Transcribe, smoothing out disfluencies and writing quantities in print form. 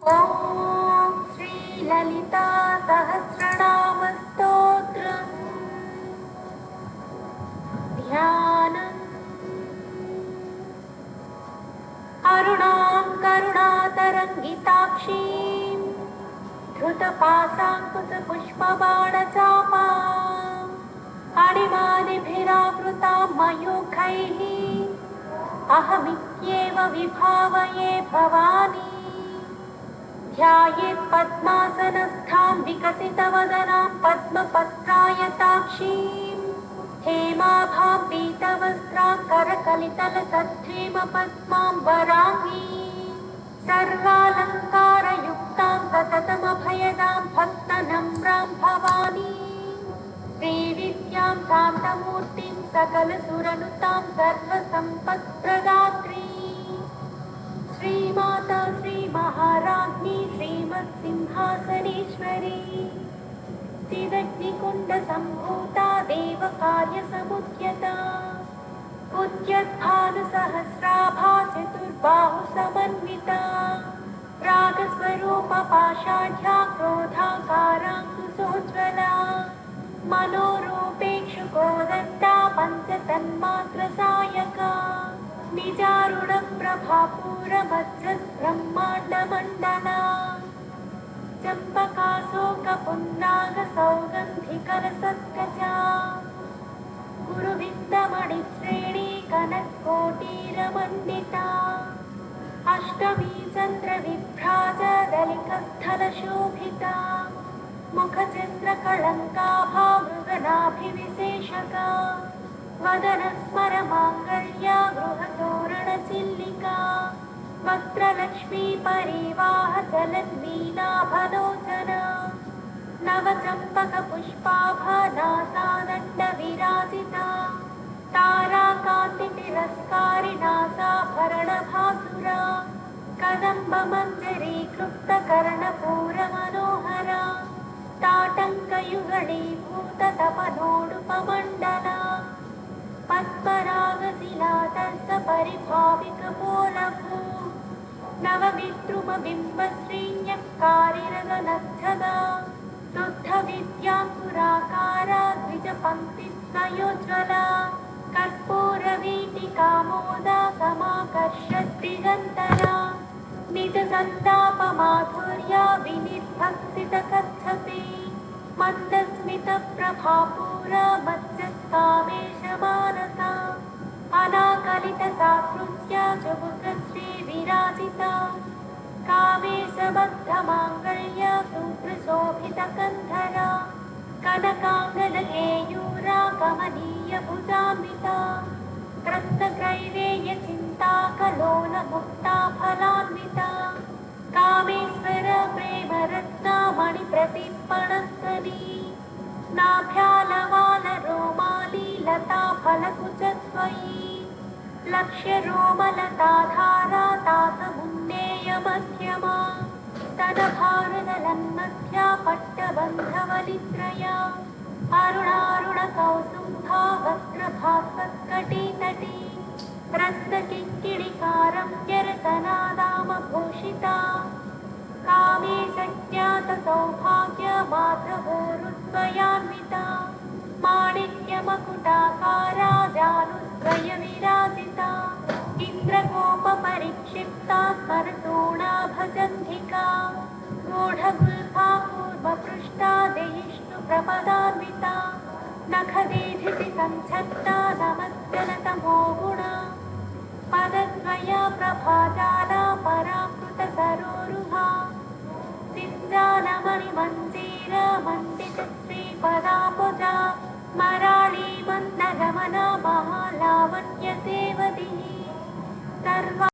ॐ श्रीललिता सहस्रनामस्तोत्रम् ध्यानम्। अरुणां करुणातरङ्गिताक्षीं धृतपाशाङ्कुशपुष्पबाणचापाम् अणिमादिभिरावृतां मयूखैः अहमित्येव विभावये भवानी। ध्यायेत् पद्मासनस्थां विकसितवदनां पद्मपत्रायताक्षीं हेमाभां पीतवस्त्रां करकलितलसद्धेमपद्मां वराङ्गी सर्वालङ्कारयुक्तां सततमभयदां भक्तनम्रां भवानी। श्रीविद्यां शान्तमूर्तिं सकलसुरनुतां सर्वसम्पत्प्रदात्री श्रीमाता श्रीमहाराज्ञी श्रीमत्सिंहासनेश्वरी चिदग्निकुण्डसम्भूता देवकार्यसमुद्यता उद्यद्भानुसहस्राभा चतुर्बाहुसमन्विता रागस्वरूपपाषाढ्या क्रोधाकाराङ्कुशोज्ज्वला मनोरूपेक्षुकोदत्ता पञ्चतन्मात्रसायका निजारुणप्रभापूरमज्जद्ब्रह्माण्डमण्डला चम्पकाशोकपुन्नागसौगन्धिकरसत्कचा गुरुविन्दमणिश्रेणी कनत्कोटीरमण्डिता अष्टमी चन्द्रविभ्राजदलिकस्थलशोभिता मुखचन्द्रकळङ्काभा मृगनाभिविशेषका वदनस्मरमाङ्गल्या गृहतोरणचिल्लिका वक्त्रलक्ष्मी परिवाहचलन्मीनाभलोचना नवचम्पकपुष्पाभा नासादण्डविराजिता ताराकान्तितिरस्कारिणासाभरणभासुरा कदम्बमञ्जरीकृप्तकर्णपूरमनोहरा ताटङ्कयुगळीभूततपनोडुपमण्डला पद्मरागशिलातर्कपरिभाविकपोलभू नवविद्रुमबिम्बश्रीण्यक्कारिरगनच्छदा शुद्धविद्याङ्कुराकारा द्विजपङ्क्तिद्वयोज्ज्वला कर्पूरवीटिकामोदा समाकर्षद्दिगन्तरा निजसन्तापमाधुर्या विनिर्भक्सितकच्छपे मन्दस्मितप्रभापूरा मज्जत्कामेशमानसा अनाकलितसाकृत्या जुगुतश्रीविराजिता कामेशबद्धमाङ्गल्या सूत्रशोभितकन्धरा कनकाङ्गदकेयूरा कमनीयभुजान्विता त्रस्तग्रैवेयचिन्ताकलोलमुक्ता फलान्विता कामेश्वर प्रेमरत्नामणिप्रतिपणस्तनी नाभ्यालवालरोमाली लता फलकुचत्वयी लक्ष्यरोमलताधारा तासमुन्नेयमध्यमा स्तनभारदलन्मध्या पट्टबन्धवलित्रया अरुणारुणकौसुम्भा वस्त्रभास्वत्कटितटी रत्नकिङ्किणिकारम्यरतनादामभूषिता कामेशज्ञातसौभाग्यमाधवोरुद्वयान्विता माणिक्यमकुटाकारा जानुद्वयविराजिता इन्द्रगोपपरिक्षिप्ता स्मरतोणाभजन्धिका गूढगुल्फा पूर्वपृष्ठा देयिष्णुप्रपदान्विता नखदेधिति संच्छत्ता नमज्जनतमो गुणा पदद्वया प्रभाजाला पराकृतसरोरुहा सिञ्जानमणिमञ्जीरा मण्डितश्रीपदाम्बुजा मराळी मन्दगमना महालावण्यसेवदी सर्वा